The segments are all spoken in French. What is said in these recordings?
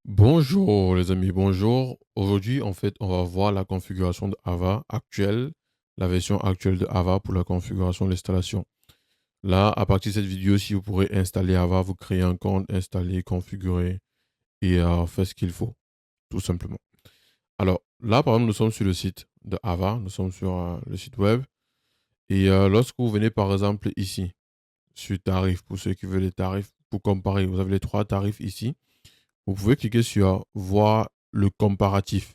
Bonjour les amis, bonjour. Aujourd'hui, en fait, on va voir la configuration de Ava actuelle, la version actuelle de Ava pour la configuration de l'installation. Là, à partir de cette vidéo-ci, vous pourrez installer Ava, vous créer un compte, installer, configurer et faire ce qu'il faut, tout simplement. Alors là, par exemple, nous sommes sur le site de Ava, nous sommes sur le site web. Et lorsque vous venez, par exemple, ici, sur tarifs, pour ceux qui veulent les tarifs, pour comparer, vous avez les trois tarifs ici. Vous pouvez cliquer sur voir le comparatif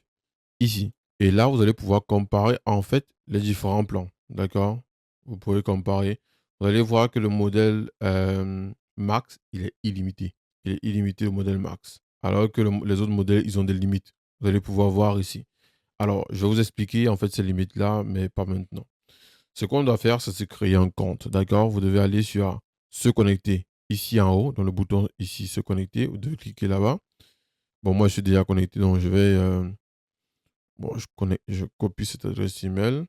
ici. Et là, vous allez pouvoir comparer en fait les différents plans. D'accord? Vous pouvez comparer. Vous allez voir que le modèle Max, il est illimité. Il est illimité le modèle Max. Alors que les autres modèles, ils ont des limites. Vous allez pouvoir voir ici. Alors, je vais vous expliquer en fait ces limites-là, mais pas maintenant. Ce qu'on doit faire, c'est se créer un compte. D'accord? Vous devez aller sur se connecter ici en haut, dans le bouton ici se connecter. Vous devez cliquer là-bas. Bon, moi, je suis déjà connecté, donc je vais. Bon, je copie cette adresse email.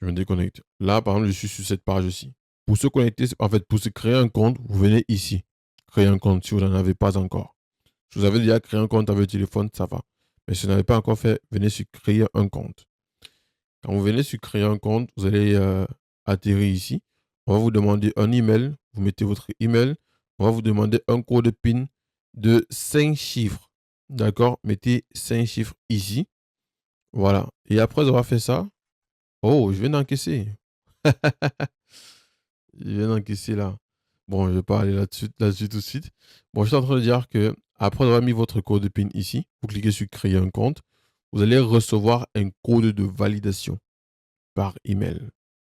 Je me déconnecte. Là, par exemple, je suis sur cette page-ci. Pour se connecter, en fait, pour se créer un compte, vous venez ici. Créer un compte si vous n'en avez pas encore. Si vous avez déjà créé un compte avec le téléphone, ça va. Mais si vous n'avez pas encore fait, venez sur créer un compte. Quand vous venez sur créer un compte, vous allez atterrir ici. On va vous demander un email. Vous mettez votre email. On va vous demander un code PIN de 5 chiffres. D'accord? Mettez 5 chiffres ici. Voilà. Et après avoir fait ça, oh, je viens d'encaisser. Je viens d'encaisser là. Bon, je ne vais pas aller là-dessus tout de suite. Bon, je suis en train de dire que après avoir mis votre code PIN ici, vous cliquez sur créer un compte, vous allez recevoir un code de validation par email.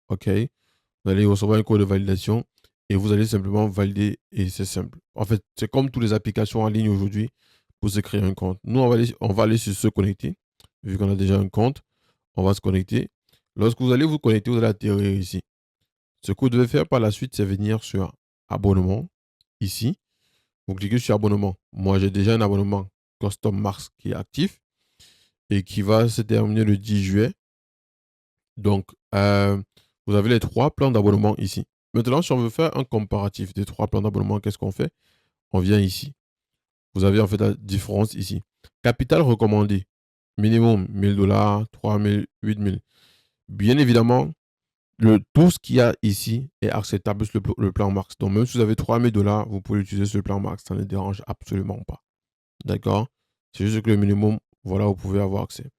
OK? Vous allez recevoir un code de validation et vous allez simplement valider et c'est simple. En fait, c'est comme toutes les applications en ligne aujourd'hui pour se créer un compte. Nous, on va aller sur se connecter. Vu qu'on a déjà un compte, on va se connecter. Lorsque vous allez vous connecter, vous allez atterrir ici. Ce que vous devez faire par la suite, c'est venir sur abonnement, ici. Vous cliquez sur abonnement. Moi, j'ai déjà un abonnement Custom Mars qui est actif et qui va se terminer le 10 juillet. Donc, vous avez les trois plans d'abonnement ici. Maintenant, si on veut faire un comparatif des trois plans d'abonnement, qu'est-ce qu'on fait? On vient ici. Vous avez en fait la différence ici. Capital recommandé. Minimum 1000 dollars, 3000, 8000. Bien évidemment, tout ce qu'il y a ici est acceptable sur le plan max. Donc, même si vous avez 3000 dollars, vous pouvez l'utiliser sur le plan max. Ça ne dérange absolument pas. D'accord? C'est juste que le minimum, voilà, vous pouvez avoir accès.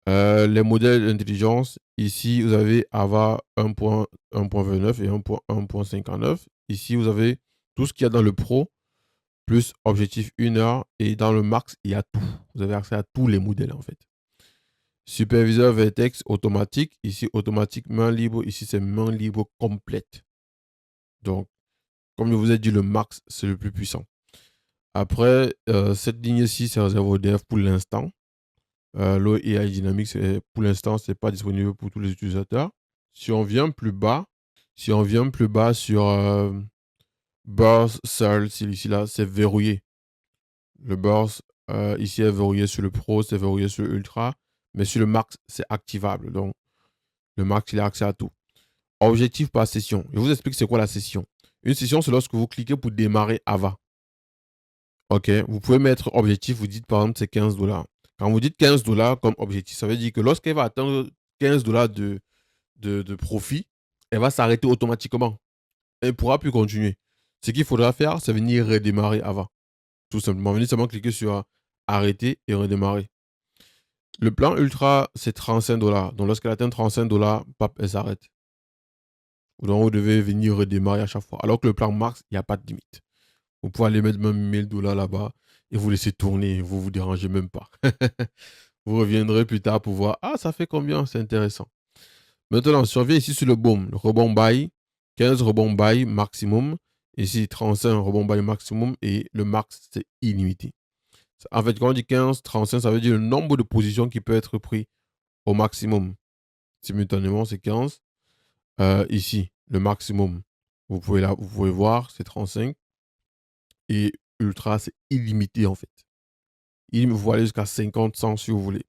Les modèles d'intelligence, ici, vous avez AVA 1.29 et 1.59. Ici, vous avez tout ce qu'il y a dans le Pro, plus objectif 1 heure. Et dans le Max, il y a tout. Vous avez accès à tous les modèles, en fait. Superviseur Vertex automatique. Ici, automatique main libre. Ici, c'est main libre complète. Donc, comme je vous ai dit, le Max, c'est le plus puissant. Après, cette ligne-ci, c'est réservé au dev pour l'instant. L'OAI Dynamics, pour l'instant, ce n'est pas disponible pour tous les utilisateurs. Si on vient plus bas, sur Burst Search, ici là, c'est verrouillé. Le Burst, ici, est verrouillé sur le Pro, c'est verrouillé sur le Ultra. Mais sur le Max, c'est activable. Donc, le Max, il a accès à tout. Objectif par session. Je vous explique c'est quoi la session. Une session, c'est lorsque vous cliquez pour démarrer Ava. OK. Vous pouvez mettre objectif, vous dites par exemple c'est 15 dollars. Quand vous dites 15 dollars comme objectif, ça veut dire que lorsqu'elle va atteindre 15 dollars de profit, elle va s'arrêter automatiquement. Elle ne pourra plus continuer. Ce qu'il faudra faire, c'est venir redémarrer avant. Tout simplement. Venir seulement cliquer sur arrêter et redémarrer. Le plan ultra, c'est 35 dollars. Donc lorsqu'elle atteint 35 dollars, elle s'arrête. Donc vous devez venir redémarrer à chaque fois. Alors que le plan max, il n'y a pas de limite. Vous pouvez aller mettre même 1000 dollars là-bas et vous laisser tourner. Vous vous dérangez même pas. Vous reviendrez plus tard pour voir. Ah, ça fait combien? C'est intéressant. Maintenant, on survient ici sur le boom. Le rebond buy. 15 rebond buy maximum. Ici, 35 rebond buy maximum. Et le max, c'est illimité. En fait, quand on dit 15, 35, ça veut dire le nombre de positions qui peut être pris au maximum. Simultanément, c'est 15. Ici, le maximum. Vous pouvez voir, c'est 35. Et ultra, c'est illimité en fait. Il vous aller jusqu'à 50, 100 si vous voulez.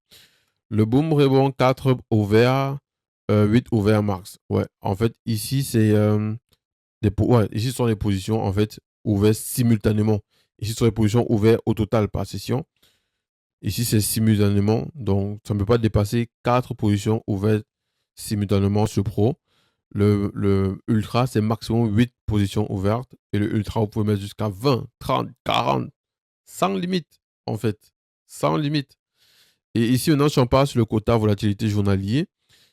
Le boom rebond 4 ouvert, 8 ouvert max. Ouais, en fait, ici, c'est ici sont les positions en fait ouvertes simultanément Ici, sur les positions ouvertes au total par session. Ici, c'est simultanément. Donc, ça ne peut pas dépasser 4 positions ouvertes simultanément sur Pro. Le Ultra, c'est maximum 8 positions ouvertes. Et le Ultra, vous pouvez mettre jusqu'à 20, 30, 40, sans limite, en fait. Sans limite. Et ici, maintenant, si on passe sur le quota volatilité journalier,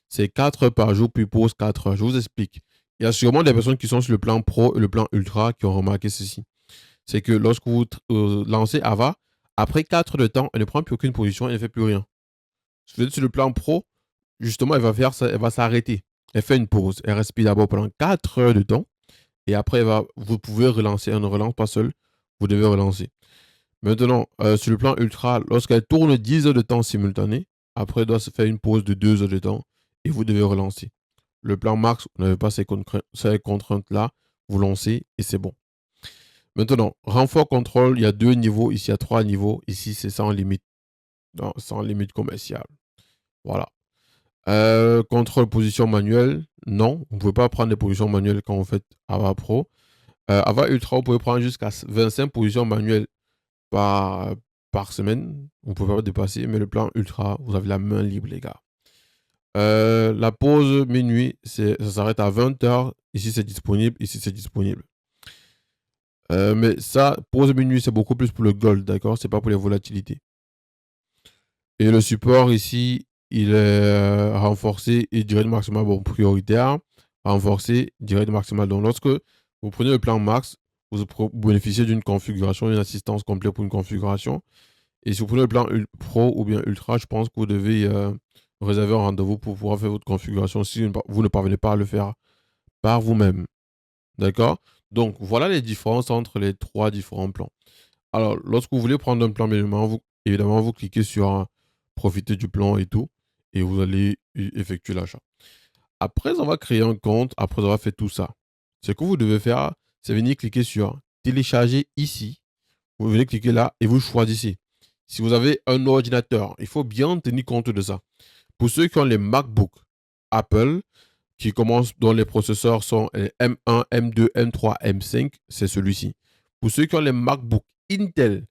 c'est 4 heures par jour, puis pause 4 heures. Je vous explique. Il y a sûrement des personnes qui sont sur le plan Pro et le plan Ultra qui ont remarqué ceci. C'est que lorsque vous lancez AVA, après 4 heures de temps, elle ne prend plus aucune position, elle ne fait plus rien. Sur le plan Pro, justement, elle va s'arrêter. Elle fait une pause. Elle respire d'abord pendant 4 heures de temps. Et après, vous pouvez relancer. Elle ne relance pas seule. Vous devez relancer. Maintenant, sur le plan ultra, lorsqu'elle tourne 10 heures de temps simultané, après, elle doit se faire une pause de 2 heures de temps et vous devez relancer. Le plan max, vous n'avez pas ces contraintes-là. Vous lancez et c'est bon. Maintenant, renfort contrôle, il y a 2 niveaux. Ici, il y a 3 niveaux. Ici, c'est sans limite. Non, sans limite commerciale. Voilà. Contrôle position manuelle, non. Vous ne pouvez pas prendre des positions manuelles quand vous faites AVA Pro. AVA Ultra, vous pouvez prendre jusqu'à 25 positions manuelles par, par semaine. Vous ne pouvez pas dépasser, mais le plan Ultra, vous avez la main libre, les gars. La pause minuit, ça s'arrête à 20 h. Ici, c'est disponible. Ici, c'est disponible. Mais ça, pause minuit, c'est beaucoup plus pour le gold, d'accord? C'est pas pour les volatilités. Et le support ici, il est renforcé et durée de maximale prioritaire, renforcé, durée de maximale. Donc, lorsque vous prenez le plan max, vous bénéficiez d'une configuration, une assistance complète pour une configuration. Et si vous prenez le plan pro ou bien ultra, je pense que vous devez réserver un rendez-vous pour pouvoir faire votre configuration si vous ne parvenez pas à le faire par vous-même. D'accord? Donc, voilà les différences entre les 3 différents plans. Alors, lorsque vous voulez prendre un plan, évidemment, vous cliquez sur profiter du plan et tout, et vous allez effectuer l'achat. Après avoir créé un compte, après avoir fait tout ça, ce que vous devez faire, c'est venir cliquer sur télécharger ici. Vous venez cliquer là et vous choisissez. Si vous avez un ordinateur, il faut bien tenir compte de ça. Pour ceux qui ont les MacBook Apple, dont les processeurs sont M1, M2, M3, M5, c'est celui-ci. Pour ceux qui ont les MacBook Intel,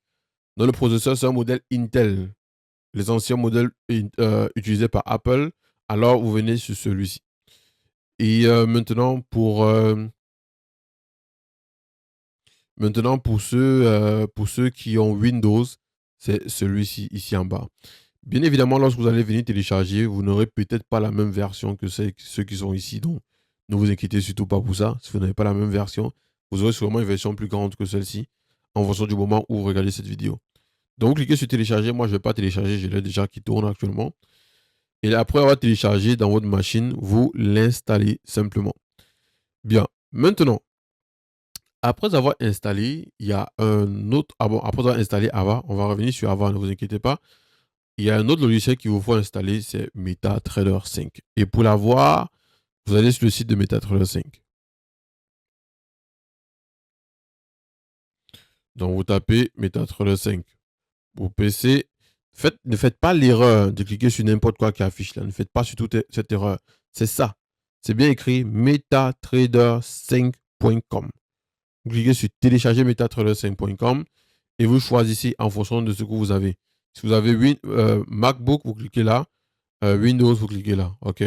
dont le processeur c'est un modèle Intel, les anciens modèles utilisés par Apple, alors vous venez sur celui-ci. Et maintenant, pour ceux qui ont Windows, c'est celui-ci, ici en bas. Bien évidemment, lorsque vous allez venir télécharger, vous n'aurez peut-être pas la même version que ceux qui sont ici. Donc, ne vous inquiétez surtout pas pour ça. Si vous n'avez pas la même version, vous aurez sûrement une version plus grande que celle-ci en fonction du moment où vous regardez cette vidéo. Donc, vous cliquez sur télécharger. Moi, je ne vais pas télécharger. Je l'ai déjà qui tourne actuellement. Et après avoir téléchargé dans votre machine, vous l'installez simplement. Bien. Maintenant, après avoir installé, il y a un autre. Ah bon, après avoir installé Ava, on va revenir sur Ava, ne vous inquiétez pas. Il y a un autre logiciel qu'il vous faut installer, c'est MetaTrader 5. Et pour l'avoir, vous allez sur le site de MetaTrader 5. Donc, vous tapez MetaTrader 5. Pour PC, ne faites pas l'erreur de cliquer sur n'importe quoi qui affiche là. Ne faites pas sur toute cette erreur. C'est ça. C'est bien écrit metatrader5.com. Vous cliquez sur télécharger metatrader5.com et vous choisissez en fonction de ce que vous avez. Si vous avez MacBook, vous cliquez là. Windows, vous cliquez là. OK?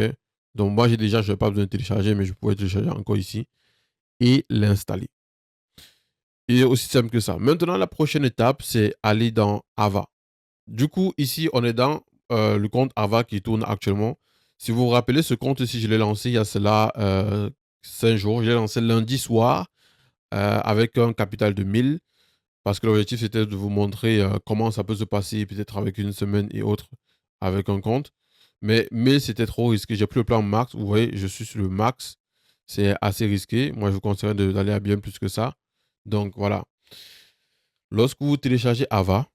Donc, moi, je n'ai pas besoin de télécharger, mais je pourrais télécharger encore ici et l'installer. Et aussi simple que ça. Maintenant, la prochaine étape, c'est aller dans Ava. Du coup, ici, on est dans le compte Ava qui tourne actuellement. Si vous vous rappelez, ce compte-ci, je l'ai lancé il y a cela 5 jours. Je l'ai lancé lundi soir avec un capital de 1000 parce que l'objectif, c'était de vous montrer comment ça peut se passer peut-être avec une semaine et autres avec un compte. Mais c'était trop risqué. J'ai pris le plan max. Vous voyez, je suis sur le max. C'est assez risqué. Moi, je vous conseillerais d'aller à bien plus que ça. Donc, voilà. Lorsque vous téléchargez Ava,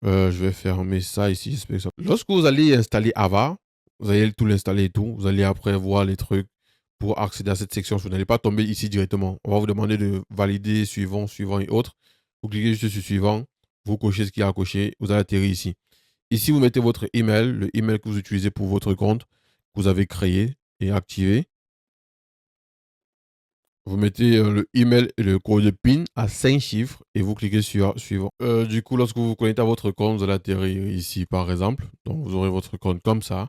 je vais fermer ça ici. J'espère que ça... Lorsque vous allez installer Ava, vous allez tout l'installer et tout. Vous allez après voir les trucs pour accéder à cette section. Vous n'allez pas tomber ici directement. On va vous demander de valider suivant, suivant et autres. Vous cliquez juste sur suivant. Vous cochez ce qu'il y a à cocher. Vous allez atterrir ici. Ici, vous mettez votre email, le email que vous utilisez pour votre compte que vous avez créé et activé. Vous mettez le email et le code PIN à 5 chiffres et vous cliquez sur suivant. Du coup, lorsque vous vous connectez à votre compte, vous allez atterrir ici, par exemple. Donc, vous aurez votre compte comme ça.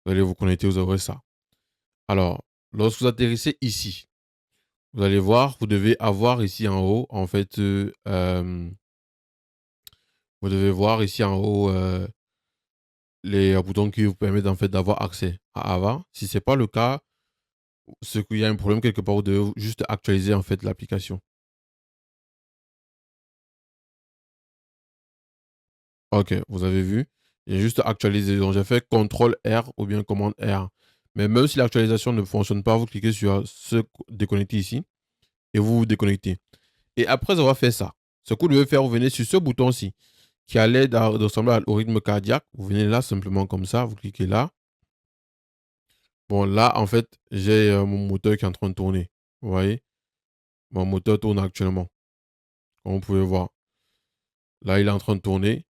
Vous allez vous connecter, vous aurez ça. Alors, lorsque vous atterrissez ici, vous allez voir, vous devez avoir ici en haut, en fait, vous devez voir ici en haut les boutons qui vous permettent en fait d'avoir accès à Ava. Si ce n'est pas le cas, c'est qu'il y a un problème quelque part, vous devez juste actualiser en fait l'application. Ok, vous avez vu. J'ai juste actualisé. Donc, j'ai fait CTRL R ou bien commande R. Mais même si l'actualisation ne fonctionne pas, vous cliquez sur ce déconnecter ici et vous vous déconnectez. Et après avoir fait ça, ce que vous devez faire, vous venez sur ce bouton-ci qui a l'air de ressembler au rythme cardiaque. Vous venez là simplement comme ça, vous cliquez là. Bon, là, en fait, j'ai mon moteur qui est en train de tourner. Vous voyez, mon moteur tourne actuellement, comme vous pouvez voir. Là, il est en train de tourner.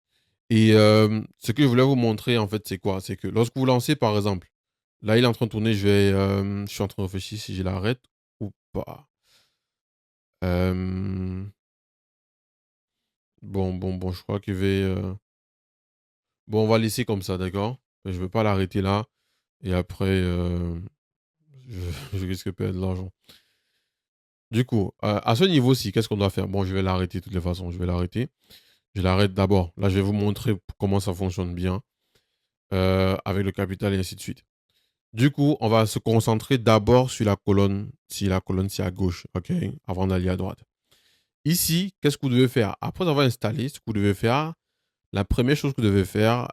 Et ce que je voulais vous montrer, en fait, c'est quoi? C'est que lorsque vous lancez, par exemple, là, il est en train de tourner, je suis en train de réfléchir si je l'arrête ou pas. Bon, je crois qu'il va... Bon, on va laisser comme ça, d'accord? Je ne veux pas l'arrêter là. Et après, je, je risque de perdre de l'argent. Du coup, à ce niveau-ci, qu'est-ce qu'on doit faire? Bon, je vais l'arrêter de toutes les façons. Je vais l'arrêter. Je l'arrête d'abord. Là, je vais vous montrer comment ça fonctionne bien avec le capital et ainsi de suite. Du coup, on va se concentrer d'abord sur la colonne, si la colonne c'est à gauche, ok, avant d'aller à droite. Ici, qu'est-ce que vous devez faire? Après avoir installé, ce que vous devez faire, la première chose que vous devez faire,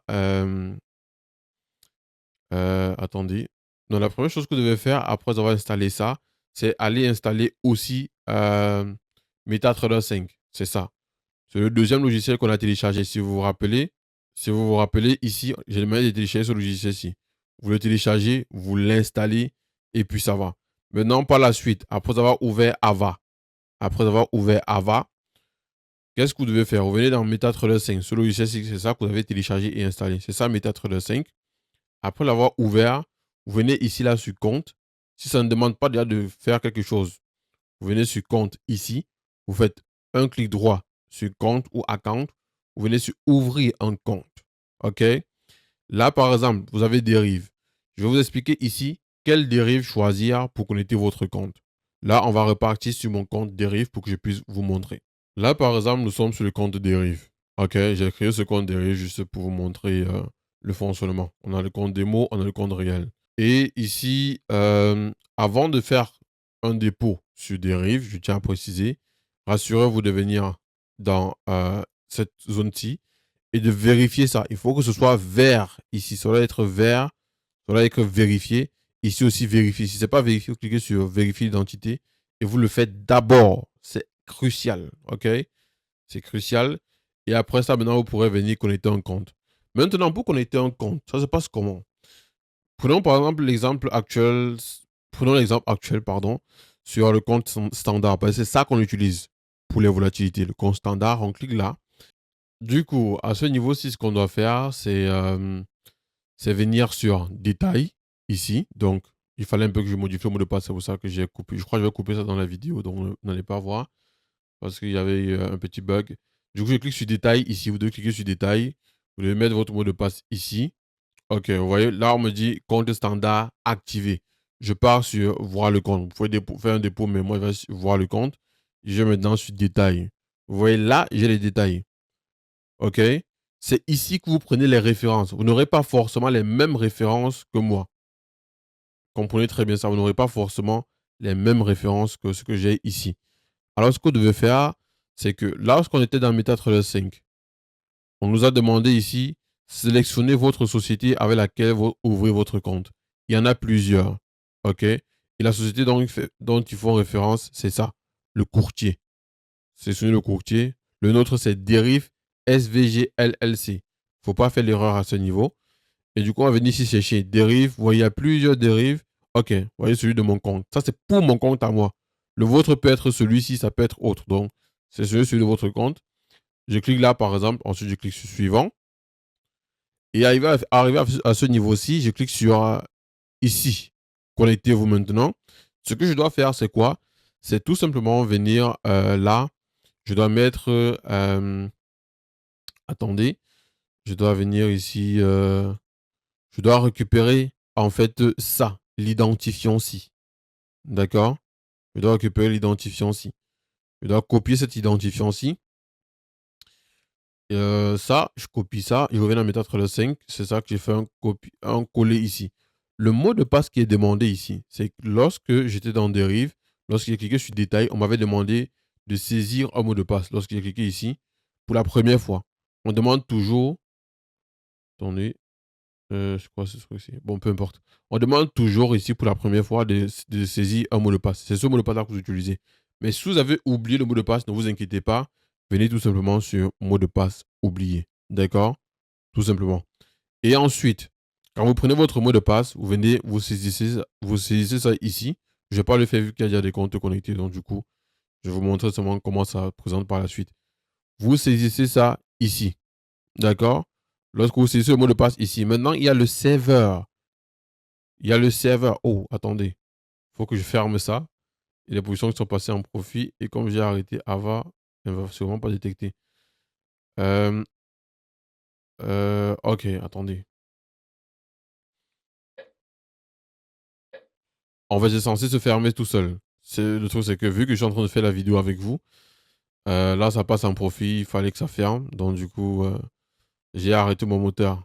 attendez. Non, la première chose que vous devez faire après avoir installé ça, c'est aller installer aussi MetaTrader 5. C'est ça. C'est le deuxième logiciel qu'on a téléchargé. Si vous vous rappelez ici, j'ai demandé de télécharger ce logiciel-ci. Vous le téléchargez, vous l'installez et puis ça va. Maintenant, par la suite, après avoir ouvert Ava, qu'est-ce que vous devez faire? Vous venez dans MetaTrader 5. Ce logiciel-ci, c'est ça que vous avez téléchargé et installé. C'est ça MetaTrader 5. Après l'avoir ouvert, vous venez ici là sur compte. Si ça ne demande pas déjà de faire quelque chose, vous venez sur compte ici. Vous faites un clic droit sur compte ou account. Vous venez sur ouvrir un compte. OK? Là, par exemple, vous avez dérive. Je vais vous expliquer ici quelle dérive choisir pour connecter votre compte. Là, on va repartir sur mon compte dérive pour que je puisse vous montrer. Là, par exemple, nous sommes sur le compte dérive. OK, j'ai créé ce compte dérive juste pour vous montrer le fonctionnement. On a le compte démo, on a le compte réel. Et ici, avant de faire un dépôt sur dérive, je tiens à préciser, rassurez-vous de venir dans cette zone-ci et de vérifier ça. Il faut que ce soit vert ici. Ça doit être vert, ça doit être vérifié. Ici aussi, vérifier. Si ce n'est pas vérifié, vous cliquez sur vérifier l'identité et vous le faites d'abord. C'est crucial. OK? C'est crucial. Et après ça, maintenant, vous pourrez venir connecter un compte. Maintenant, pour connecter un compte, ça se passe comment? Prenons par exemple l'exemple actuel. Prenons l'exemple actuel, pardon, sur le compte standard. Parce que c'est ça qu'on utilise pour les volatilités. Le compte standard, on clique là. Du coup, à ce niveau-ci, ce qu'on doit faire, c'est venir sur détail ici. Donc, il fallait un peu que je modifie le mot de passe. C'est pour ça que j'ai coupé. Je crois que je vais couper ça dans la vidéo. Donc, vous n'allez pas voir parce qu'il y avait eu un petit bug. Du coup, je clique sur détail ici. Vous devez cliquer sur détail. Vous devez mettre votre mot de passe ici. Ok, vous voyez, là, on me dit compte standard activé. Je pars sur voir le compte. Vous pouvez faire un dépôt, mais moi, je vais voir le compte. Je vais maintenant sur détail. Vous voyez, là, j'ai les détails. OK? C'est ici que vous prenez les références. Vous n'aurez pas forcément les mêmes références que moi. Comprenez très bien ça. Vous n'aurez pas forcément les mêmes références que ce que j'ai ici. Alors, ce que vous devez faire, c'est que lorsqu'on était dans MetaTrader 5, on nous a demandé ici, sélectionnez votre société avec laquelle vous ouvrez votre compte. Il y en a plusieurs. OK? Et la société dont ils font référence, c'est ça, le courtier. Sélectionnez le courtier. Le nôtre, c'est Dérive SVG LLC. Il ne faut pas faire l'erreur à ce niveau. Et du coup, on va venir ici chercher Dérive. Vous voyez, il y a plusieurs dérives. OK, vous voyez celui de mon compte. Ça, c'est pour mon compte à moi. Le vôtre peut être celui-ci, ça peut être autre. Donc, c'est celui de votre compte. Je clique là, par exemple. Ensuite, je clique sur suivant. Et arrivé à ce niveau-ci, je clique sur ici. Connectez-vous maintenant. Ce que je dois faire, c'est quoi? c'est tout simplement venir là. Je dois mettre... attendez, je dois venir ici... je dois récupérer en fait ça, l'identifiant-ci. D'accord? Je dois récupérer l'identifiant-ci. Je dois copier cet identifiant-ci. Ça, je copie ça, je reviens dans méthode 5, c'est ça que j'ai fait un coller ici. Le mot de passe qui est demandé ici, c'est que lorsque j'étais dans dérive, lorsque j'ai cliqué sur détail, on m'avait demandé de saisir un mot de passe. Lorsque j'ai cliqué ici, pour la première fois, on demande toujours, attendez, je crois que c'est ce truc-ci. Bon, peu importe. On demande toujours ici pour la première fois de saisir un mot de passe. C'est ce mot de passe-là que vous utilisez. Mais si vous avez oublié le mot de passe, ne vous inquiétez pas. Venez tout simplement sur mot de passe oublié. D'accord? Tout simplement. Et ensuite, quand vous prenez votre mot de passe, vous venez, vous saisissez ça ici. Je ne vais pas le faire vu qu'il y a déjà des comptes connectés. Donc, du coup, je vais vous montrer seulement comment ça se présente par la suite. Vous saisissez ça ici. D'accord? Lorsque vous saisissez le mot de passe ici. Maintenant, il y a le serveur. Il y a le serveur. Oh, attendez. Il faut que je ferme ça. Et les positions qui sont passées en profit. Et comme j'ai arrêté Ava, elle ne va sûrement pas détecter. Ok, attendez. En fait, c'est censé se fermer tout seul. Le truc, c'est que vu que je suis en train de faire la vidéo avec vous, là, ça passe en profit. Il fallait que ça ferme. Donc, du coup, j'ai arrêté mon moteur.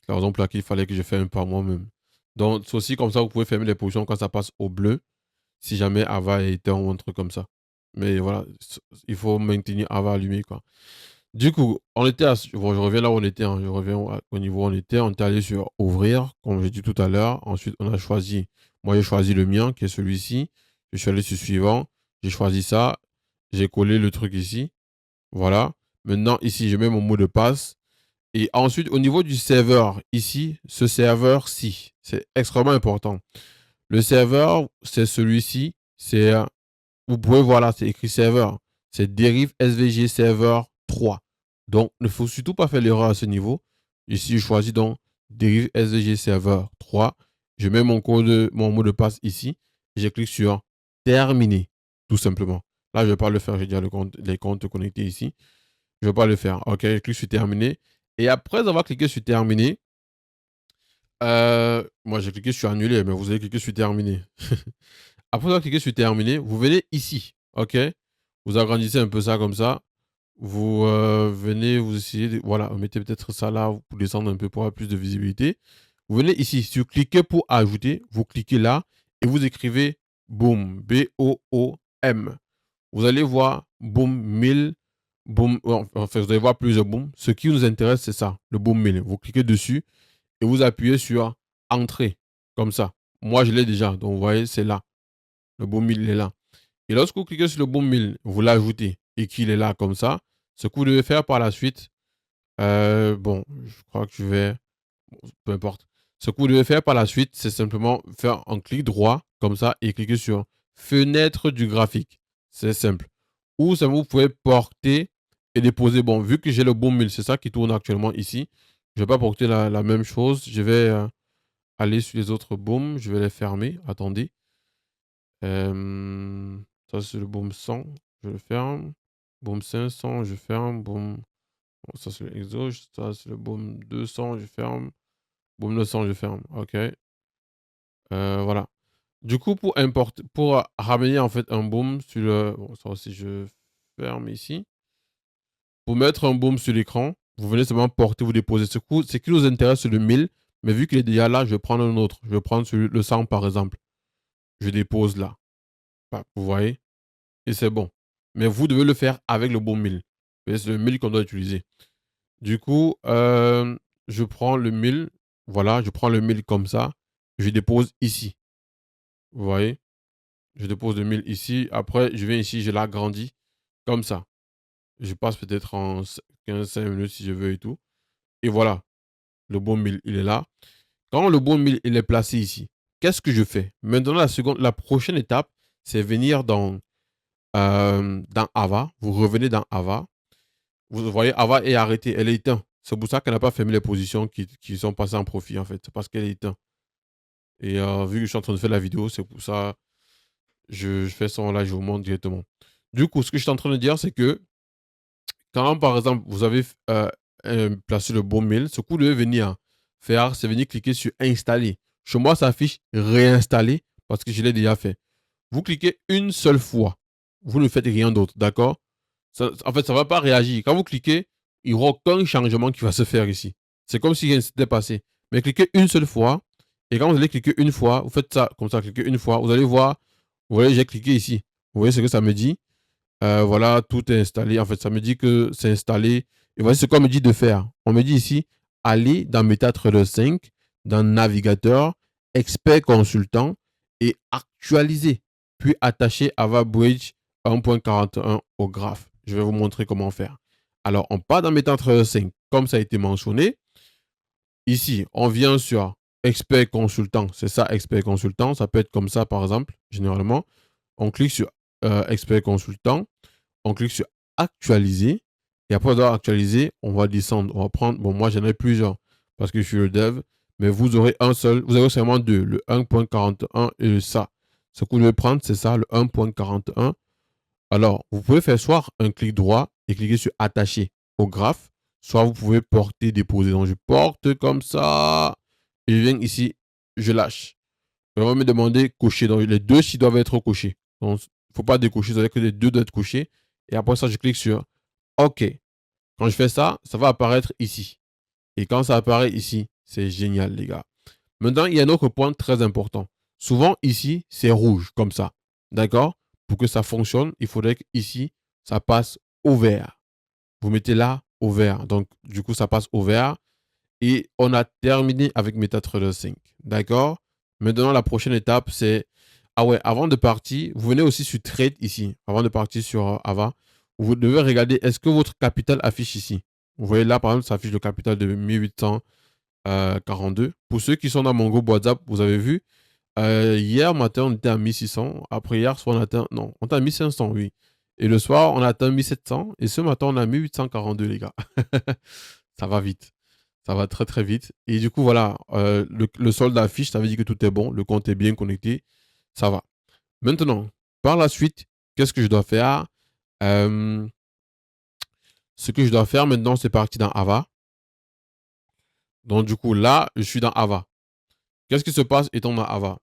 C'est la raison pour laquelle il fallait que je ferme par moi-même. Donc, c'est aussi comme ça, vous pouvez fermer les positions quand ça passe au bleu. Si jamais Ava est éteint ou un truc comme ça. Mais voilà, il faut maintenir Ava allumé, quoi. Du coup, on était bon, je reviens là où on était, hein. Je reviens au niveau où on était. On était allé sur ouvrir, comme j'ai dit tout à l'heure. Ensuite, on a choisi, moi j'ai choisi le mien, qui est celui-ci. Je suis allé sur suivant. J'ai choisi ça. J'ai collé le truc ici. Voilà. Maintenant, ici, je mets mon mot de passe. Et ensuite, au niveau du serveur, ici, ce serveur-ci, c'est extrêmement important. Le serveur, c'est celui-ci. Vous pouvez voir là, c'est écrit serveur. C'est dérive SVG serveur 3. Donc, il ne faut surtout pas faire l'erreur à ce niveau. Ici, je choisis donc dérive SVG serveur 3. Je mets mon mot de passe ici. Je clique sur terminer, tout simplement. Là, je ne vais pas le faire. J'ai déjà les comptes connectés ici. Je ne vais pas le faire. OK, je clique sur terminer. Et après avoir cliqué sur terminer, moi, j'ai cliqué sur annuler, mais vous allez cliquer sur terminer. Après avoir cliqué sur terminer, vous venez ici. OK? Vous agrandissez un peu ça comme ça. Vous venez, vous essayez, voilà, mettez peut-être ça là pour descendre un peu pour avoir plus de visibilité. Vous venez ici, sur cliquer pour ajouter, vous cliquez là et vous écrivez boom, B-O-O-M. Vous allez voir boom 1000, boom, enfin, vous allez voir plusieurs boom. Ce qui nous intéresse, c'est ça, le boom 1000. Vous cliquez dessus et vous appuyez sur entrée, comme ça. Moi, je l'ai déjà, donc vous voyez, c'est là. Le boom 1000 est là. Et lorsque vous cliquez sur le boom 1000, vous l'ajoutez et qu'il est là comme ça, ce que vous devez faire par la suite, bon, je crois que je vais, bon, peu importe. Ce que vous devez faire par la suite, c'est simplement faire un clic droit comme ça et cliquer sur fenêtre du graphique. C'est simple. Ou ça vous pouvez porter et déposer. Bon, vu que j'ai le boom 1000, c'est ça qui tourne actuellement ici. Je ne vais pas porter la même chose. Je vais aller sur les autres booms. Je vais les fermer. Attendez. Ça, c'est le boom 100. Je le ferme. Boom 500, je ferme. Boom. Bon, ça, c'est le exhaust. Ça, c'est le boom 200, je ferme. Boom 900, je ferme. OK. Voilà. Du coup, pour ramener en fait un boom sur le. Bon, ça aussi, je ferme ici. Pour mettre un boom sur l'écran, vous venez seulement porter, vous déposer. Ce qui nous intéresse, c'est le 1000. Mais vu qu'il est déjà là, je vais prendre un autre. Je vais prendre le 100 par exemple. Je dépose là. Vous voyez? Et c'est bon. Mais vous devez le faire avec le bon 1000. C'est le 1000 qu'on doit utiliser. Du coup, je prends le 1000. Voilà, je prends le 1000 comme ça. Je dépose ici. Vous voyez? Je dépose le 1000 ici. Après, je viens ici, je l'agrandis comme ça. Je passe peut-être en 15-5 minutes si je veux et tout. Et voilà, le bon 1000, il est là. Quand le bon 1000 il est placé ici, qu'est-ce que je fais? Maintenant, la prochaine étape, c'est venir dans Ava. Vous revenez dans Ava. Vous voyez, Ava est arrêtée, elle est éteinte. C'est pour ça qu'elle n'a pas fermé les positions qui sont passées en profit, en fait. C'est parce qu'elle est éteinte. Et vu que je suis en train de faire la vidéo, c'est pour ça. Je fais ça là, je vous montre directement. Du coup, ce que je suis en train de dire, c'est que quand, par exemple, vous avez placé le bon mail, ce que vous devez venir faire, c'est venir cliquer sur Installer. Chez moi, ça affiche Réinstaller parce que je l'ai déjà fait. Vous cliquez une seule fois. Vous ne faites rien d'autre, d'accord? En fait, ça ne va pas réagir. Quand vous cliquez, il n'y aura aucun changement qui va se faire ici. C'est comme si rien ne s'était passé. Mais cliquez une seule fois. Et quand vous allez cliquer une fois, vous faites ça comme ça, cliquez une fois. Vous allez voir, vous voyez, j'ai cliqué ici. Vous voyez ce que ça me dit? Voilà, tout est installé. En fait, ça me dit que c'est installé. Et voici ce qu'on me dit de faire. On me dit ici, aller dans MetaTrader 5, dans Navigateur, Expert Consultant et actualiser. Puis attacher Ava Bridge 1.41 au graphe. Je vais vous montrer comment faire. Alors, on part dans MetaTrader 5, comme ça a été mentionné. Ici, on vient sur Expert Consultant. C'est ça, Expert Consultant. Ça peut être comme ça, par exemple, généralement. On clique sur Expert Consultant. On clique sur actualiser. Et après avoir actualisé, on va descendre. On va prendre, bon, moi j'en ai plusieurs parce que je suis le dev, mais vous aurez un seul, vous avez seulement deux, le 1.41 et le ça. Ce que vous devez prendre, c'est ça, le 1.41. Alors, vous pouvez faire soit un clic droit et cliquer sur attacher au graphe, soit vous pouvez porter, déposer. Donc, je porte comme ça et je viens ici, je lâche. On va me demander cocher. Donc, les deux ci doivent être cochés. Donc, il ne faut pas décocher, ça veut dire que les deux doivent être cochés. Et après ça, je clique sur OK. Quand je fais ça, ça va apparaître ici. Et quand ça apparaît ici, c'est génial, les gars. Maintenant, il y a un autre point très important. Souvent, ici, c'est rouge, comme ça. D'accord? Pour que ça fonctionne, il faudrait qu'ici, ça passe au vert. Vous mettez là, au vert. Donc, du coup, ça passe au vert. Et on a terminé avec MetaTrader 5. D'accord? Maintenant, la prochaine étape, c'est... Ah ouais, avant de partir, vous venez aussi sur Trade ici. Avant de partir sur Ava, vous devez regarder, est-ce que votre capital affiche ici? Vous voyez là, par exemple, ça affiche le capital de 1842. Pour ceux qui sont dans mon groupe WhatsApp, vous avez vu, hier matin, on était à 1600. Après hier soir, on atteint... Non, on était à 1500, oui. Et le soir, on a atteint 1700. Et ce matin, on a 1842, les gars. Ça va vite. Ça va très très vite. Et du coup, voilà, le solde affiche, ça veut dire que tout est bon, le compte est bien connecté, ça va. Maintenant, par la suite, qu'est-ce que je dois faire? Euh, Ce que je dois faire maintenant, c'est parti dans Ava. Donc du coup, là, je suis dans Ava. Qu'est-ce qui se passe étant dans Ava?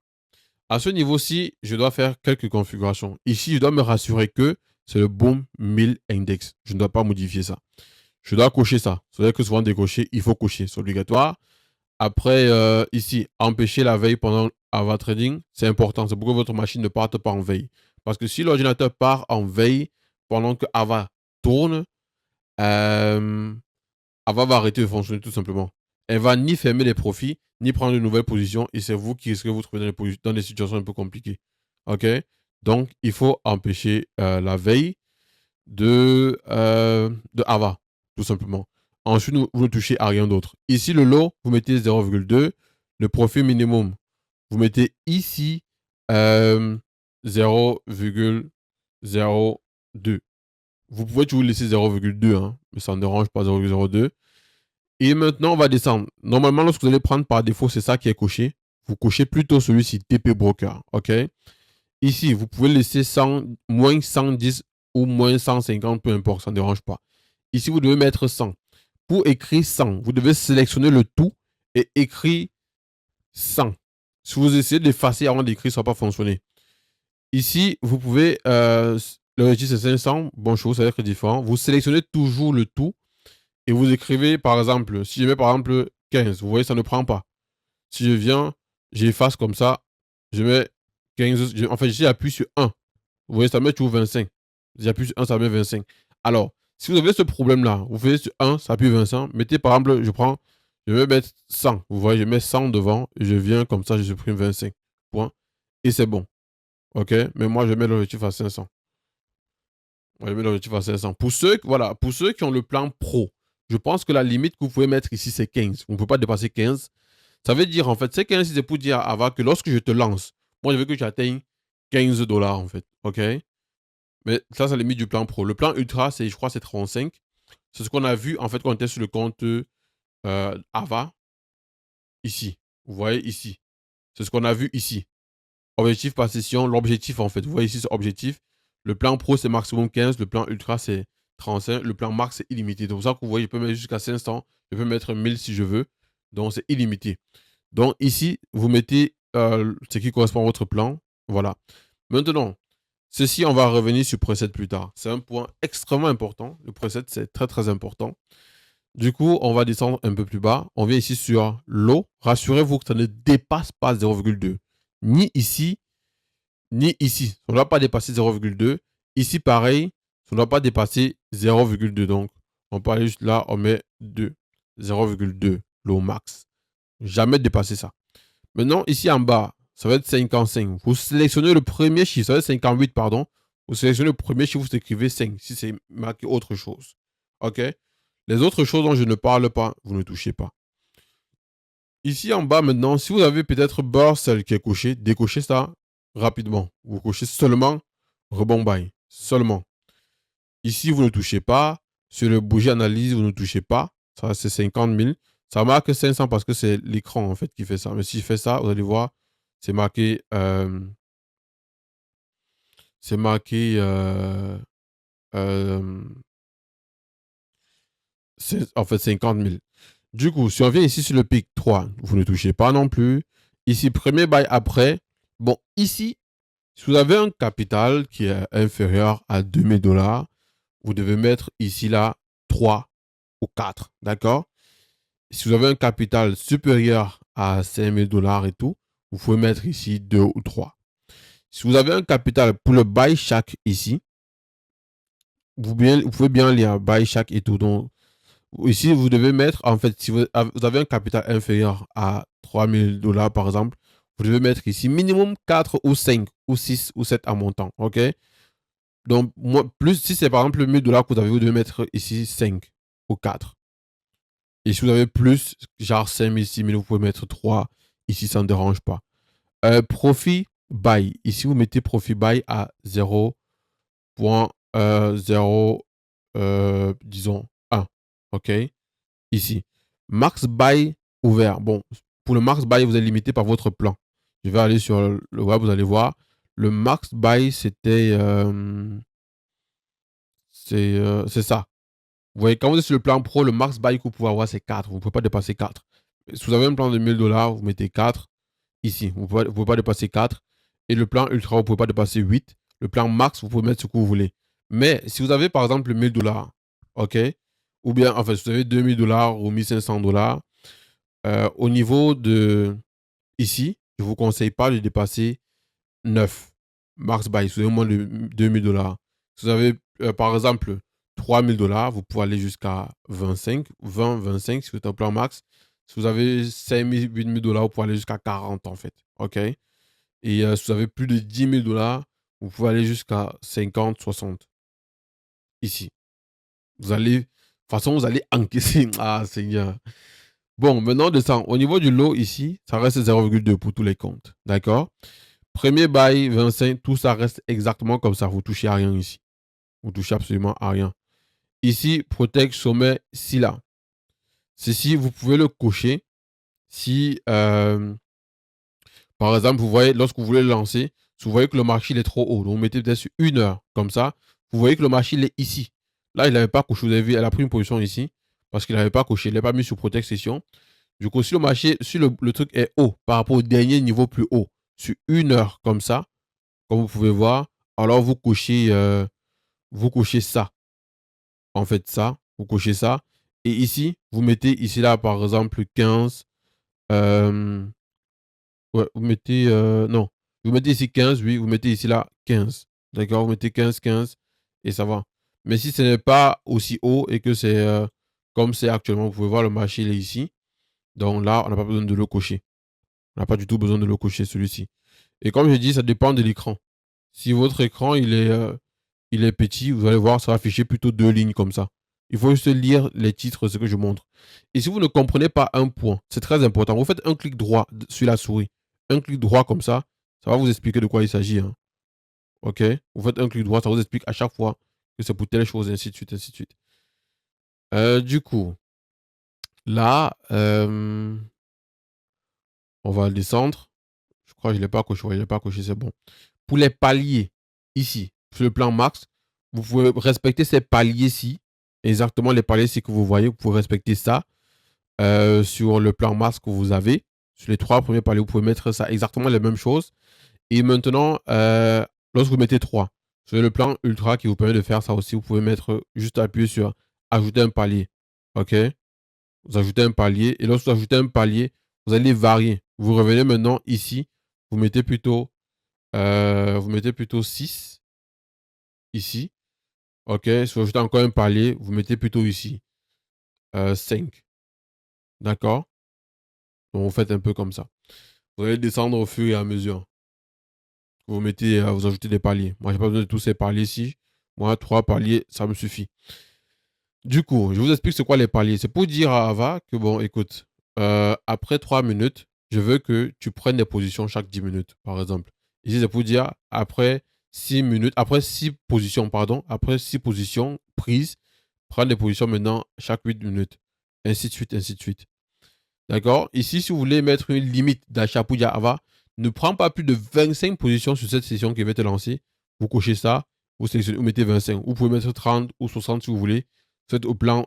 À ce niveau-ci, je dois faire quelques configurations. Ici, je dois me rassurer que c'est le Boom 1000 Index. Je ne dois pas modifier ça. Je dois cocher ça. C'est-à-dire que souvent décocher, il faut cocher, c'est obligatoire. Après, ici, empêcher la veille pendant Ava Trading, c'est important. C'est pour que votre machine ne parte pas en veille. Parce que si l'ordinateur part en veille pendant que Ava tourne, euh, Ava va arrêter de fonctionner tout simplement. Elle va ni fermer les profits, ni prendre de nouvelles positions. Et c'est vous qui risquez de vous trouver dans des situations un peu compliquées. OK? Donc, il faut empêcher la veille de Ava, tout simplement. Ensuite, vous ne touchez à rien d'autre. Ici, le lot, vous mettez 0,2. Le profit minimum, vous mettez ici 0,02. Vous pouvez toujours laisser 0,2, hein, mais ça ne dérange pas 0,02. Et maintenant, on va descendre. Normalement, lorsque vous allez prendre par défaut, c'est ça qui est coché. Vous cochez plutôt celui-ci, TP Broker. OK? Ici, vous pouvez laisser 100, moins 110 ou moins 150, peu importe, ça ne dérange pas. Ici, vous devez mettre 100. Pour écrire 100, vous devez sélectionner le tout et écrire 100. Si vous essayez d'effacer avant d'écrire, ça ne va pas fonctionner. Ici, vous pouvez, le registre c'est 500, bon chose, ça va être différent. Vous sélectionnez toujours le tout et vous écrivez, par exemple, si je mets par exemple 15, vous voyez, ça ne prend pas. Si je viens, j'efface comme ça, je mets 15, en fait, j'appuie sur 1. Vous voyez, ça met toujours 25. J'appuie sur 1, ça met 25. Alors, si vous avez ce problème-là, vous faites sur 1, ça appuie 25. Mettez par exemple, je vais mettre 100. Vous voyez, je mets 100 devant et je viens comme ça, je supprime 25. Point. Et c'est bon. OK? Mais moi, je mets l'objectif à 500. Je mets l'objectif à 500. Voilà, pour ceux qui ont le plan pro, je pense que la limite que vous pouvez mettre ici, c'est 15. On ne peut pas dépasser 15. Ça veut dire, en fait, c'est 15, c'est pour dire à Ava que lorsque je te lance, moi, je veux que tu atteignes 15 dollars, en fait. OK? Mais ça, c'est la limite du plan pro. Le plan ultra, je crois, c'est 35. C'est ce qu'on a vu, en fait, quand on était sur le compte Ava, ici. Vous voyez, ici. C'est ce qu'on a vu ici. Objectif par session, l'objectif en fait. Vous voyez ici, c'est objectif. Le plan pro, c'est maximum 15. Le plan ultra, c'est 35. Le plan max, c'est illimité. Donc, ça que vous voyez, je peux mettre jusqu'à 500. Je peux mettre 1000 si je veux. Donc, c'est illimité. Donc, ici, vous mettez ce qui correspond à votre plan. Voilà. Maintenant, ceci, on va revenir sur preset plus tard. C'est un point extrêmement important. Le preset, c'est très, très important. Du coup, on va descendre un peu plus bas. On vient ici sur l'eau. Rassurez-vous que ça ne dépasse pas 0,2. Ni ici, ni ici. Ça ne doit pas dépasser 0,2. Ici, pareil, ça ne doit pas dépasser 0,2. Donc, on peut aller juste là, on met 2. 0,2, l'eau max. Jamais dépasser ça. Maintenant, ici en bas, ça va être 55. Vous sélectionnez le premier chiffre, ça va être 58, pardon. Vous sélectionnez le premier chiffre, vous écrivez 5, si c'est marqué autre chose. OK? Les autres choses dont je ne parle pas, vous ne touchez pas. Ici en bas maintenant, si vous avez peut-être celle qui est coché, décochez ça rapidement. Vous cochez seulement rebond buy. Seulement. Ici, vous ne touchez pas. Sur le bougie analyse, vous ne touchez pas. Ça, c'est 50 000. Ça marque 500 parce que c'est l'écran en fait qui fait ça. Mais si je fais ça, vous allez voir, c'est marqué. C'est marqué. Euh, en fait 50 000. Du coup, si on vient ici sur le pic 3, vous ne touchez pas non plus. Ici, premier bail après. Bon, ici, si vous avez un capital qui est inférieur à 2000 $, vous devez mettre ici là 3 ou 4. D'accord? Si vous avez un capital supérieur à 5000 $ et tout, vous pouvez mettre ici 2 ou 3. Si vous avez un capital pour le buy chaque ici, vous pouvez bien lire buy chaque et tout. Donc, ici, vous devez mettre, en fait, si vous avez un capital inférieur à 3000 $ par exemple, vous devez mettre ici minimum 4 ou 5 ou 6 ou 7 en montant. OK? Donc, plus, si c'est par exemple 1000 $ que vous devez mettre ici 5 ou 4. Et si vous avez plus, genre 5000, 6000, vous pouvez mettre 3. Ici, ça ne dérange pas. Profit buy. Ici, vous mettez profit buy à 0.0, disons 1. OK? Ici. Max buy ouvert. Bon, pour le max buy, vous êtes limité par votre plan. Je vais aller sur le web, vous allez voir. Le max buy, c'était. C'est ça. Vous voyez, quand vous êtes sur le plan pro, le max buy que vous pouvez avoir, c'est 4. Vous ne pouvez pas dépasser 4. Si vous avez un plan de 1000 $, vous mettez 4. Ici, vous ne pouvez pas dépasser 4. Et le plan ultra, vous ne pouvez pas dépasser 8. Le plan max, vous pouvez mettre ce que vous voulez. Mais si vous avez par exemple 1000 $, OK? Ou bien, enfin, si vous avez 2000 $ ou 1500 $, au niveau de ici, je ne vous conseille pas de dépasser 9 max buy. Si vous avez moins de 2000 $. Si vous avez, par exemple, 3000 $, vous pouvez aller jusqu'à 25, 20, 25 si vous êtes en plan max. Si vous avez 5000, 8000 $, vous pouvez aller jusqu'à 40 en fait. OK? Et si vous avez plus de 10 000 $, vous pouvez aller jusqu'à 50, 60. Ici. Vous allez, de toute façon, vous allez encaisser. Ah, Seigneur. Bon, maintenant, on descend. Au niveau du lot ici, ça reste 0,2 pour tous les comptes. D'accord? Premier bail, 25, tout ça reste exactement comme ça. Vous touchez à rien ici. Vous touchez absolument à rien. Ici, Protect Sommet Scylla. Ceci, vous pouvez le cocher si, par exemple, vous voyez, lorsque vous voulez le lancer, si vous voyez que le marché il est trop haut, donc vous mettez peut-être sur 1 heure, comme ça, vous voyez que le marché il est ici. Là, il n'avait pas coché, vous avez vu, elle a pris une position ici, parce qu'il n'avait pas coché, il n'est pas mis sur Protect Session. Du coup, si le marché, si le truc est haut par rapport au dernier niveau plus haut, sur 1 heure, comme ça, comme vous pouvez voir, alors vous cochez ça. En fait, ça, vous cochez ça. Et ici, vous mettez ici, là, par exemple, 15. Euh, ouais, vous mettez. Non. Vous mettez ici 15, oui. Vous mettez ici, là, 15. D'accord? Vous mettez 15, 15. Et ça va. Mais si ce n'est pas aussi haut et que c'est comme c'est actuellement, vous pouvez voir le marché, il est ici. Donc là, on n'a pas besoin de le cocher. On n'a pas du tout besoin de le cocher, celui-ci. Et comme je dis, ça dépend de l'écran. Si votre écran, il est petit, vous allez voir, ça va afficher plutôt 2 lignes comme ça. Il faut juste lire les titres, ce que je montre. Et si vous ne comprenez pas un point, c'est très important. Vous faites un clic droit sur la souris. Un clic droit comme ça va vous expliquer de quoi il s'agit. Hein. OK? Vous faites un clic droit, ça vous explique à chaque fois que c'est pour telle chose, ainsi de suite, ainsi de suite. Du coup, là, on va descendre. crois que je ne l'ai pas coché. Ouais, je ne l'ai pas coché, c'est bon. Pour les paliers, ici, sur le plan max, vous pouvez respecter ces paliers-ci. Exactement les paliers-ci que vous voyez, vous pouvez respecter ça sur le plan max que vous avez. Sur les 3 premiers paliers, vous pouvez mettre ça exactement les mêmes choses. Et maintenant, lorsque vous mettez 3, sur le plan ultra qui vous permet de faire ça aussi, vous pouvez mettre juste appuyer sur ajouter un palier. OK? Vous ajoutez un palier. Et lorsque vous ajoutez un palier, vous allez varier. Vous revenez maintenant ici. Vous mettez plutôt 6 ici. OK? Si vous ajoutez encore un palier, vous mettez plutôt ici 5. D'accord? Donc, vous faites un peu comme ça. Vous allez descendre au fur et à mesure. Vous mettez, vous ajoutez des paliers. Moi, je n'ai pas besoin de tous ces paliers-ci. Moi, 3 paliers, ça me suffit. Du coup, je vous explique c'est quoi les paliers. C'est pour dire à Ava que, bon, écoute, après 3 minutes, je veux que tu prennes des positions chaque 10 minutes, par exemple. Ici, c'est pour dire après 6 minutes, après 6 positions, pardon, après 6 positions prises, prendre des positions maintenant chaque 8 minutes. Ainsi de suite, ainsi de suite. D'accord? Ici, si vous voulez mettre une limite d'achat pour dire Ava, ne prends pas plus de 25 positions sur cette session qui va te lancer. Vous cochez ça, vous sélectionnez, vous mettez 25. Vous pouvez mettre 30 ou 60 si vous voulez. C'est au plan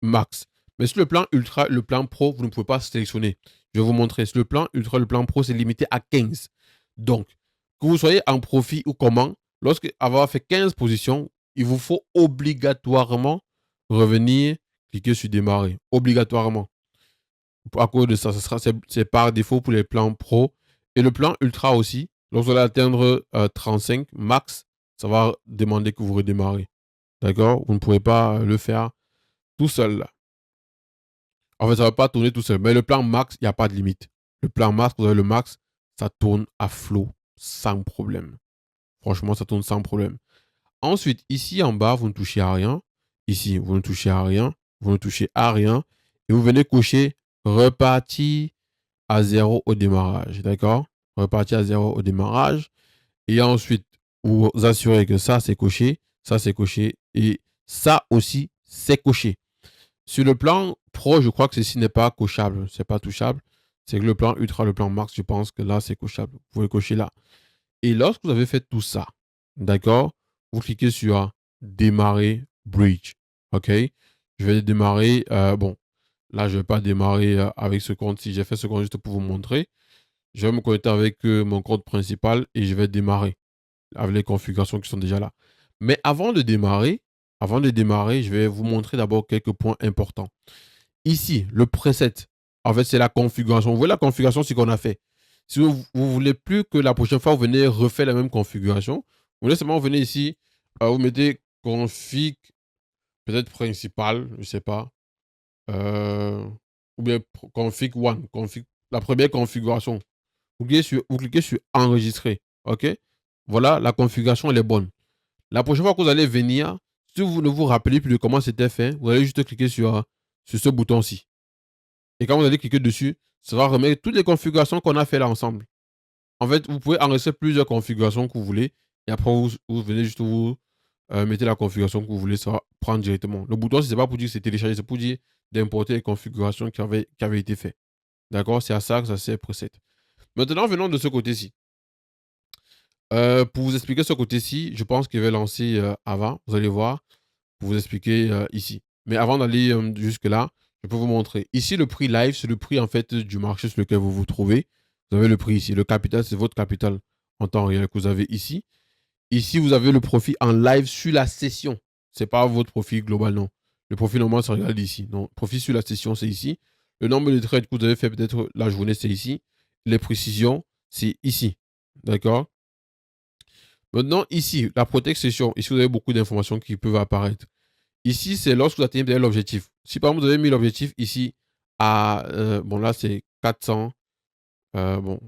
max. Mais sur le plan ultra, le plan pro, vous ne pouvez pas sélectionner. Je vais vous montrer. Sur le plan ultra, le plan pro, c'est limité à 15. Donc, que vous soyez en profit ou comment, lorsque avoir fait 15 positions, il vous faut obligatoirement revenir, cliquer sur démarrer. Obligatoirement. À cause de ça, c'est par défaut pour les plans pro. Et le plan ultra aussi, lorsque vous allez atteindre 35 max, ça va demander que vous redémarrez. D'accord? Vous ne pouvez pas le faire tout seul. Là. En fait, ça ne va pas tourner tout seul. Mais le plan max, il n'y a pas de limite. Le plan max, vous avez le max, ça tourne à flot sans problème. Franchement, ça tourne sans problème. Ensuite, ici en bas, vous ne touchez à rien. Ici, vous ne touchez à rien. Vous ne touchez à rien. Et vous venez cocher repartir à 0 au démarrage. D'accord? Repartir à 0 au démarrage. Et ensuite, vous assurez que ça, c'est coché. Ça, c'est coché. Et ça aussi, c'est coché. Sur le plan pro, je crois que ceci n'est pas cochable. C'est pas touchable. C'est que le plan ultra, le plan max, je pense que là, c'est cochable. Vous pouvez cocher là. Et lorsque vous avez fait tout ça, d'accord, vous cliquez sur démarrer bridge. OK? Je vais démarrer. Bon, là, je ne vais pas démarrer avec ce compte-ci. J'ai fait ce compte juste pour vous montrer. Je vais me connecter avec mon compte principal et je vais démarrer avec les configurations qui sont déjà là. Mais avant de démarrer, je vais vous montrer d'abord quelques points importants. Ici, le preset, en fait, c'est la configuration. Vous voyez la configuration, c'est qu'on a fait. Si vous ne voulez plus que la prochaine fois, vous venez refaire la même configuration, vous voulez seulement venir ici, vous mettez config, peut-être principal, je ne sais pas, ou bien config one, config, la première configuration. Vous cliquez sur enregistrer. OK? Voilà, la configuration, elle est bonne. La prochaine fois que vous allez venir, si vous ne vous rappelez plus de comment c'était fait, vous allez juste cliquer sur ce bouton-ci. Et quand vous allez cliquer dessus, ça va remettre toutes les configurations qu'on a fait là ensemble. En fait, vous pouvez enregistrer plusieurs configurations que vous voulez. Et après, vous venez juste vous mettez la configuration que vous voulez, ça va prendre directement. Le bouton, ce n'est pas pour dire que c'est téléchargé, c'est pour dire d'importer les configurations qui avaient été faites. D'accord? C'est à ça que ça sert preset. Maintenant, venons de ce côté-ci. Pour vous expliquer ce côté-ci, je pense que je vais lancer avant, vous allez voir, pour vous expliquer ici. Mais avant d'aller jusque-là, je peux vous montrer. Ici, le prix live, c'est le prix en fait du marché sur lequel vous vous trouvez. Vous avez le prix ici. Le capital, c'est votre capital en temps réel que vous avez ici. Ici, vous avez le profit en live sur la session. Ce n'est pas votre profit global, non. Le profit normal, ça regarde ici. Non, profit sur la session, c'est ici. Le nombre de trades que vous avez fait peut-être la journée, c'est ici. Les précisions, c'est ici. D'accord? Maintenant, ici, la protect session. Ici, vous avez beaucoup d'informations qui peuvent apparaître. Ici, c'est lorsque vous atteignez l'objectif. Si par exemple, vous avez mis l'objectif ici à... bon, là, c'est 400. Bon,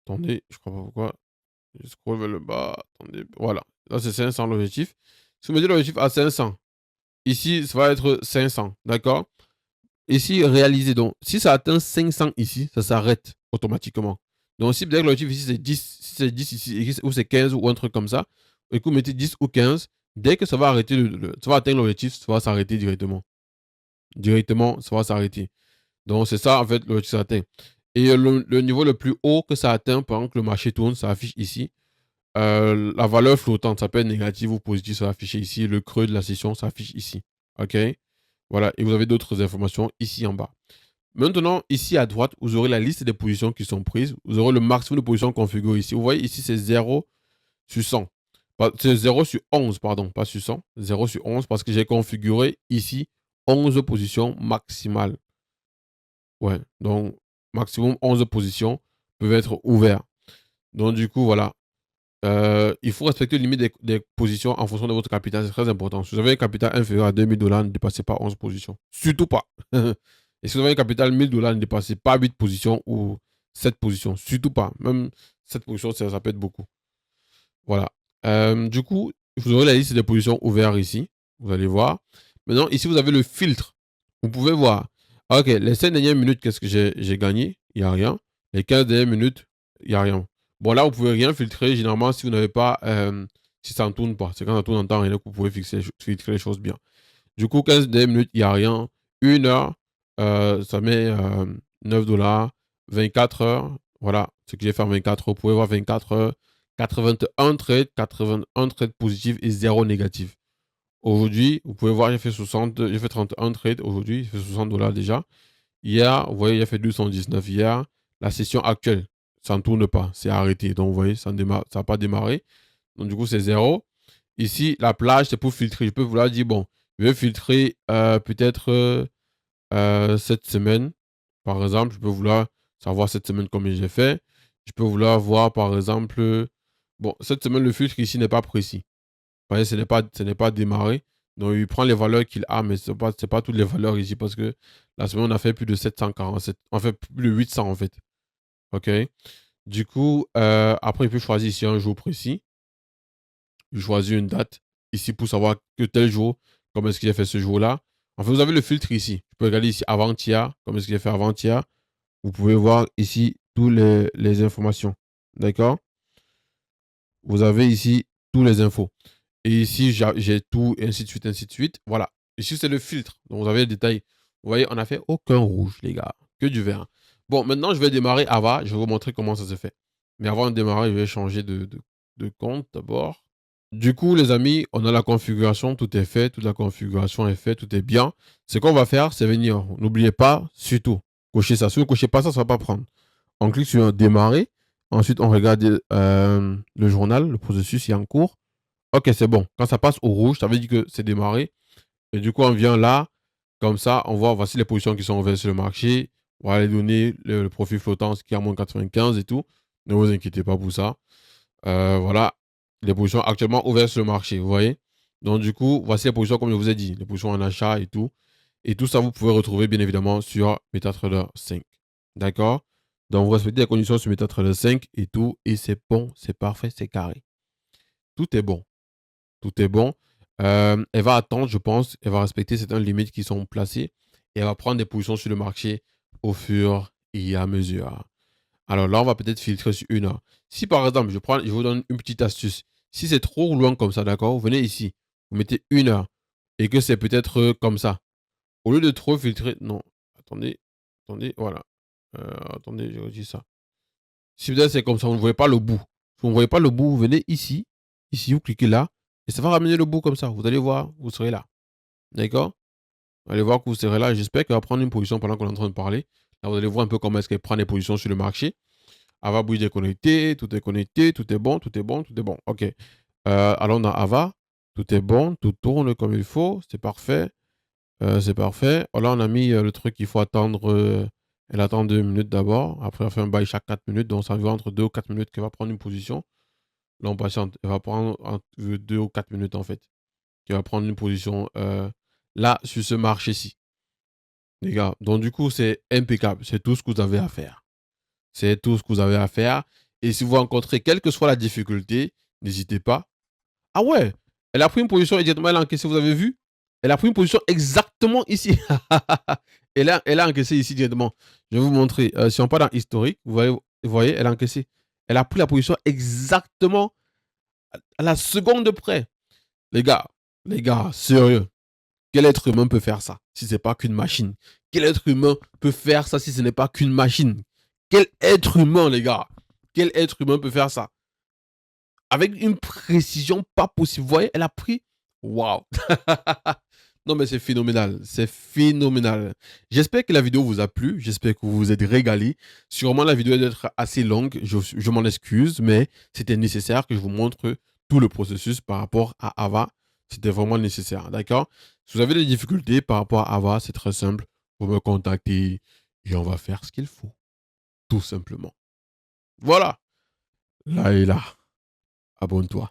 attendez, je crois pas pourquoi. Je scroll vers le bas. Attendez, voilà. Là, c'est 500 l'objectif. Si vous mettez l'objectif à 500, ici, ça va être 500. D'accord? Ici, réaliser. Donc, si ça atteint 500 ici, ça s'arrête automatiquement. Donc, si peut-être l'objectif ici, c'est 10, si c'est 10 ici, ou c'est 15 ou un truc comme ça, et que vous mettez 10 ou 15, dès que ça va arrêter, ça va atteindre l'objectif, ça va s'arrêter directement. Directement, ça va s'arrêter. Donc, c'est ça, en fait, l'objectif s'atteint. Et le niveau le plus haut que ça atteint pendant que le marché tourne, ça affiche ici. La valeur flottante, ça peut être négative ou positive, ça va afficher ici. Le creux de la session, ça affiche ici. OK? Voilà. Et vous avez d'autres informations ici en bas. Maintenant, ici à droite, vous aurez la liste des positions qui sont prises. Vous aurez le maximum de positions configurées ici. Vous voyez ici, c'est 0 sur 100. C'est 0 sur 11, pardon, pas sur 100. 0 sur 11 parce que j'ai configuré ici 11 positions maximales. Ouais, donc maximum 11 positions peuvent être ouvertes. Donc du coup, voilà. Il faut respecter le limite des positions en fonction de votre capital. C'est très important. Si vous avez un capital inférieur à 2000 dollars, ne dépassez pas 11 positions. Surtout pas. Et si vous avez un capital 1000 dollars, ne dépassez pas 8 positions ou 7 positions. Surtout pas. Même 7 positions, ça peut être beaucoup. Voilà. Du coup, vous aurez la liste des positions ouvertes ici. Vous allez voir. Maintenant, ici, vous avez le filtre. Vous pouvez voir. Ok, les 5 dernières minutes, qu'est-ce que j'ai gagné? Il n'y a rien. Les 15 dernières minutes, il n'y a rien. Bon, là, vous pouvez rien filtrer. Généralement, si vous n'avez pas. Si ça ne tourne pas. C'est quand ça tourne en temps réel que vous pouvez filtrer les choses bien. Du coup, 15 dernières minutes, il n'y a rien. 1 heure, ça met 9 dollars. 24 heures, voilà ce que j'ai fait en 24 heures. Vous pouvez voir 24 heures. 81 trades positifs et 0 négatifs. Aujourd'hui, vous pouvez voir, j'ai fait 31 trades aujourd'hui, j'ai fait 60 dollars déjà. Hier, vous voyez, j'ai fait 219 hier. La session actuelle, ça ne tourne pas, c'est arrêté. Donc, vous voyez, ça n'a pas démarré. Donc, du coup, c'est 0. Ici, la plage, c'est pour filtrer. Je peux vous dire, bon, je vais filtrer peut-être cette semaine. Par exemple, je peux vouloir savoir cette semaine combien j'ai fait. Je peux vouloir voir, par exemple, bon, cette semaine, le filtre ici n'est pas précis. Vous voyez, ce n'est pas démarré. Donc, il prend les valeurs qu'il a, mais ce n'est pas toutes les valeurs ici parce que la semaine, on a fait plus de 747. On fait plus de 800 en fait. OK? Du coup, après, il peut choisir ici un jour précis. Je choisis une date ici pour savoir que tel jour, comment est-ce que j'ai fait ce jour-là. En fait, vous avez le filtre ici. Je peux regarder ici avant-hier, comment est-ce que j'ai fait avant-hier. Vous pouvez voir ici toutes les informations. D'accord? Vous avez ici toutes les infos. Et ici, j'ai tout, et ainsi de suite, ainsi de suite. Voilà. Ici, c'est le filtre. Donc, vous avez les détails. Vous voyez, on n'a fait aucun rouge, les gars. Que du vert. Bon, maintenant, je vais démarrer Ava. Je vais vous montrer comment ça se fait. Mais avant de démarrer, je vais changer de compte d'abord. Du coup, les amis, on a la configuration. Tout est fait. Toute la configuration est faite. Tout est bien. Ce qu'on va faire, c'est venir. N'oubliez pas, surtout, cocher ça. Si vous ne cochez pas ça, ça ne va pas prendre. On clique sur démarrer. Ensuite, on regarde le journal. Le processus est en cours. Ok, c'est bon. Quand ça passe au rouge, ça veut dire que c'est démarré. Et du coup, on vient là. Comme ça, on voit, voici les positions qui sont ouvertes sur le marché. On va les donner le profil flottant, ce qui est à moins 95 et tout. Ne vous inquiétez pas pour ça. Voilà les positions actuellement ouvertes sur le marché, vous voyez. Donc, du coup, voici les positions comme je vous ai dit. Les positions en achat et tout. Et tout ça, vous pouvez retrouver bien évidemment sur MetaTrader 5. D'accord? Donc, vous respectez les conditions sur MetaTrader 5 et tout. Et c'est bon, c'est parfait, c'est carré. Tout est bon. Tout est bon. Elle va attendre, je pense. Elle va respecter certaines limites qui sont placées. Et elle va prendre des positions sur le marché au fur et à mesure. Alors là, on va peut-être filtrer sur 1 heure. Si par exemple, je vous donne une petite astuce. Si c'est trop loin comme ça, d'accord, vous venez ici. Vous mettez 1 heure. Et que c'est peut-être comme ça. Au lieu de trop filtrer. Non. Attendez. Attendez. Voilà. Attendez, je redis ça. Si peut-être c'est comme ça, vous ne voyez pas le bout. Si vous ne voyez pas le bout, vous venez ici. Ici, vous cliquez là. Et ça va ramener le bout comme ça. Vous allez voir, vous serez là. D'accord? Vous allez voir que vous serez là. J'espère qu'elle va prendre une position pendant qu'on est en train de parler. Là, vous allez voir un peu comment est-ce qu'elle prend les positions sur le marché. Ava Bouille est connecté, tout est connecté, tout est bon, tout est bon, tout est bon. OK. Alors, on a Ava. Tout est bon, tout tourne comme il faut. C'est parfait. C'est parfait. Là, on a mis le truc qu'il faut attendre. Elle attend 2 minutes d'abord. Après, on fait un bail chaque 4 minutes. Donc, ça veut entre 2 ou 4 minutes qu'elle va prendre une position. Là, on patiente. Elle va prendre entre 2 ou 4 minutes, en fait. Qui va prendre une position là, sur ce marché-ci. Les gars, donc du coup, c'est impeccable. C'est tout ce que vous avez à faire. C'est tout ce que vous avez à faire. Et si vous rencontrez, quelle que soit la difficulté, n'hésitez pas. Ah ouais, elle a pris une position exactement, elle a encaissé, vous avez vu? Elle a pris une position exactement ici. Elle a encaissé ici directement. Je vais vous montrer. Si on part dans historique, vous voyez, elle a encaissé. Elle a pris la position exactement à la seconde près. Les gars, sérieux. Quel être humain peut faire ça si ce n'est pas qu'une machine? Quel être humain peut faire ça si ce n'est pas qu'une machine? Quel être humain, les gars? Quel être humain peut faire ça? Avec une précision pas possible. Vous voyez, elle a pris. Waouh! Non, mais c'est phénoménal. C'est phénoménal. J'espère que la vidéo vous a plu. J'espère que vous vous êtes régalé. Sûrement, la vidéo doit être assez longue. Je m'en excuse, mais c'était nécessaire que je vous montre tout le processus par rapport à Ava. C'était vraiment nécessaire. D'accord? Si vous avez des difficultés par rapport à Ava, c'est très simple. Vous me contactez et on va faire ce qu'il faut. Tout simplement. Voilà. Là et là. Abonne-toi.